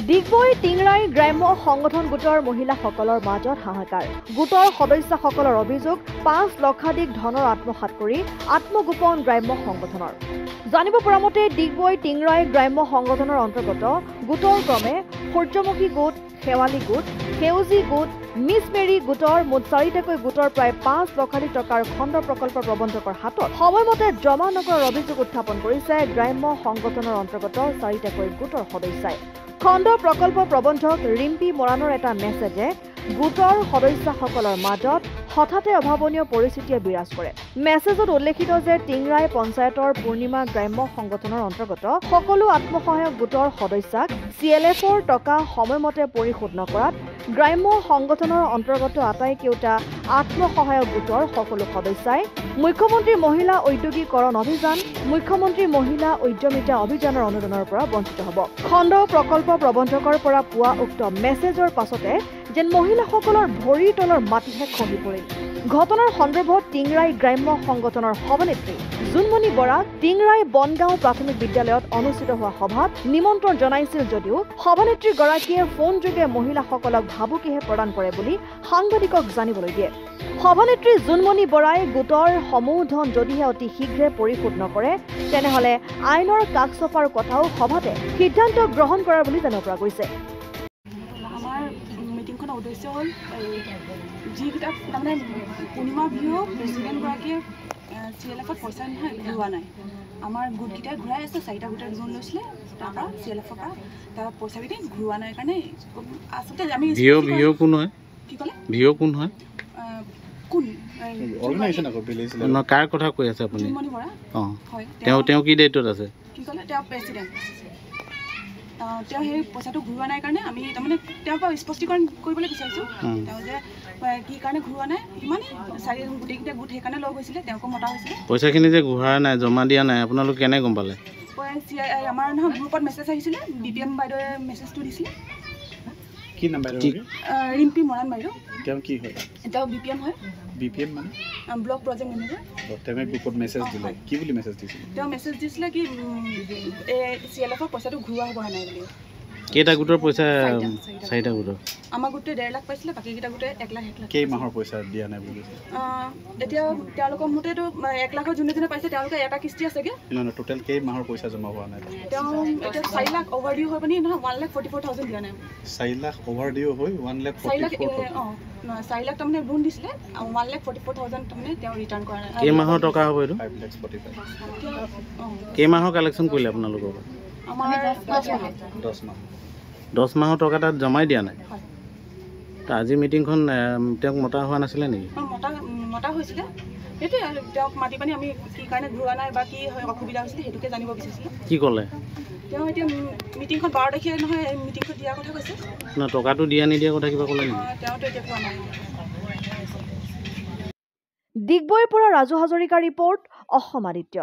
ডিগবৈ টিংৰাই গ্ৰাম্য সংগঠন গোটৰ মহিলাসকলৰ মাজত হাহাকাৰ। গোটৰ সদস্যসকলৰ অভিযোগ ৫ লক্ষাধিক ধনৰ আত্মসাৎ কৰি আত্মগোপন গ্ৰাম্য সংগঠনৰ। জানিব পৰা মতে ডিগবৈ টিংৰাই গ্ৰাম্য সংগঠনৰ অন্তৰ্গত গোটৰ ক্ৰমে সূৰ্যমুখী গোট, শেৱালী গোট, সেউজী গোট, মিছ মেৰী গোটৰ মুঠ ৪টাকৈ গোটৰ প্ৰায় ৫ লক্ষাধিক টকাৰ খণ্ড প্ৰকল্প প্ৰবন্ধকৰ হাতত সময়মতে জমা নকৰাৰ অভিযোগ উত্থাপন কৰিছে গ্ৰাম্য সংগঠনৰ অন্তৰ্গত ৪টাকৈ গোটৰ সদস্যই। খণ্ড প্ৰকল্প প্ৰবন্ধক ৰিম্পী মৰাণৰ এটা মেছেজে গোটৰ সদস্যসকলৰ মাজত হঠাতে অভাৱনীয় পৰিস্থিতিয়ে বিৰাজ কৰে। মেছেজত উল্লেখিত যে টিংৰাই পঞ্চায়তৰ পূৰ্ণিমা গ্ৰাম্য সংগঠনৰ অন্তৰ্গত সকলো আত্মসহায়ক গোটৰ সদস্যাক CLFৰ টকা সময়মতে পৰিশোধ নকৰাত গ্ৰাম্য সংগঠনৰ অন্তৰ্গত আটাইকেইটা আত্মসহায়ক গোটৰ সকলো সদস্যাই মুখ্যমন্ত্ৰী মহিলা ঔদ্যোগিকৰণ অভিযান, মুখ্যমন্ত্ৰী মহিলা উদ্যমিতা অভিযানৰ অনুদানৰ পৰা বঞ্চিত হ'ব। খণ্ড প্ৰকল্প প্ৰবন্ধকৰ পৰা পোৱা উক্ত মেছেজৰ পাছতে যেন মহিলাসকলৰ ভৰিৰ তলৰ মাটিহে খহি পৰিল। ঘটনাৰ সন্দৰ্ভত টিংৰাই গ্ৰাম্য সংগঠনৰ সভানেত্ৰী জোনমণি বৰাক টিংৰাই বনগাঁও প্ৰাথমিক বিদ্যালয়ত অনুষ্ঠিত হোৱা সভাত নিমন্ত্ৰণ জনাইছিল যদিও সভানেত্ৰীগৰাকীয়ে ফোনযোগে মহিলাসকলক ভাবুকিহে প্ৰদান কৰে বুলি সাংবাদিকক জানিবলৈ দিয়ে। সভানেত্ৰী জোনমণি বৰাই গোটৰ সমূহ ধন যদিহে অতি শীঘ্ৰে পৰিশোধ নকৰে তেনেহ'লে আইনৰ কাষ চপাৰ কথাও সভাতে সিদ্ধান্ত গ্ৰহণ কৰাৰ বুলি জানিব পৰা গৈছে। মিটিংখনৰ উদ্দেশ্য হ'ল যিকেইটা তাৰমানে পূৰ্ণিমা বিহু প্ৰেচিডেণ্টগৰাকীয়ে CLFত পইচা নহয় ঘূৰোৱা নাই। আমাৰ গোটকেইটাই ঘূৰাই আছে, 4টা গোটে লোন লৈছিলে তাৰপৰা CLFৰ পৰা তাৰ পইচাকেইটা ঘূৰোৱা নাই কাৰণে আচলতে আমি কোন হয়? কি ক'লে কোন হয়? কোন অৰ্গেনাইজেশ্যন আকৌ ন কাৰ কথা কৈ আছে আপুনি? জোনমণি বৰা হয়। তেওঁ কি দায়িত্বত আছে? কি ক'লে? তেওঁ প্ৰেচিডেণ্ট। তেওঁ সেই পইচাটো ঘূৰোৱা নাই কাৰণে আমি তাৰমানে তেওঁৰ পৰা স্পষ্টীকৰণ কৰিবলৈ বিচাৰিছোঁ। তেওঁ যে কি কাৰণে ঘূৰোৱা নাই ইমানেই গোটেইকেইটা গোট সেইকাৰণে লগ হৈছিলে, তেওঁকো মতা হৈছিলে। পইচাখিনি যে ঘূৰা নাই, জমা দিয়া নাই, আপোনালোক কেনে গম পালে? আমাৰ নহয় গ্ৰুপত মেছেজ আহিছিলে, BPM বাইদেৱে মেছেজটো দিছিলে। কি নাম বাইদেউ? ৰিম্পী মৰাণ বাইদেউ। তেওঁ কি হয়? তেওঁ BPM হয়। BPM মানে ব্লক প্ৰজেক্ট মেনেজাৰ। তেওঁ গ্ৰুপত মেছেজ দিলে, কি বুলি মেছেজ দিছিলে? তেওঁ মেছেজ দিছিলে কি CLFৰ পইচাটো ঘূৰোৱা হ'ব নাই বুলি। কেইটা গোটৰ পইচা? 4টা গোটৰ। আমাৰ গোটে 1.5 লাখ পাইছিলে, বাকীকেইটা গোটে 1 লাখ 1 লাখ। কেই মাহৰ পইচা দিয়া নাই বুলি কৈছে? এতিয়া তেওঁলোকৰ মতেতো 1 লাখৰ যোনে যোনে পাইছে তেওঁলোকে এটা কিস্তি আছেগে। নহয়, টোটেল কেই মাহৰ পইচা জমা হোৱা নাই? তেওঁ এতিয়া 4 লাখ অভাৰ ডিউ হৈ পিনি নহয় 1,44,000 দিয়া নাই। 4 লাখ অভাৰ ডিউ হৈ 1,44,000। 4 লাখ তাৰমানে লোন দিছিলে, 1,44,000 তাৰমানে তেওঁ ৰিটাৰ্ণ কৰা নাই। কেই মাহৰ টকা হ'ব এইটো? 5,45,000। কেই মাহৰ কালেকশ্যন কৰিলে আপোনালোকৰ? আমাৰ 10 মাহ। 10 মাহৰ টকা তাত জমাই দিয়া নাই। আজি মিটিংখন তেওঁক মতা হোৱা নাছিলে নেকি? মতা হৈছিলে, সেইটোৱে তেওঁক মাতি পানি আমি কি কাৰণে ঘূৰোৱা নাই বা কি অসুবিধা হৈছিলে সেইটোকে জানিব বিচাৰিছিলোঁ। কি ক'লে? তেওঁ এতিয়া মিটিংখন 12 তাৰিখে নহয় মিটিংখন দিয়াৰ কথা কৈছে। টকাটো দিয়া নিদিয়া কথা কিবা ক'লে নেকি? তেওঁতো এতিয়া কোৱা নাই। ডিগবৈৰ পৰা ৰাজু হাজৰিকা ৰিপৰ্ট, অসম আদিত্য।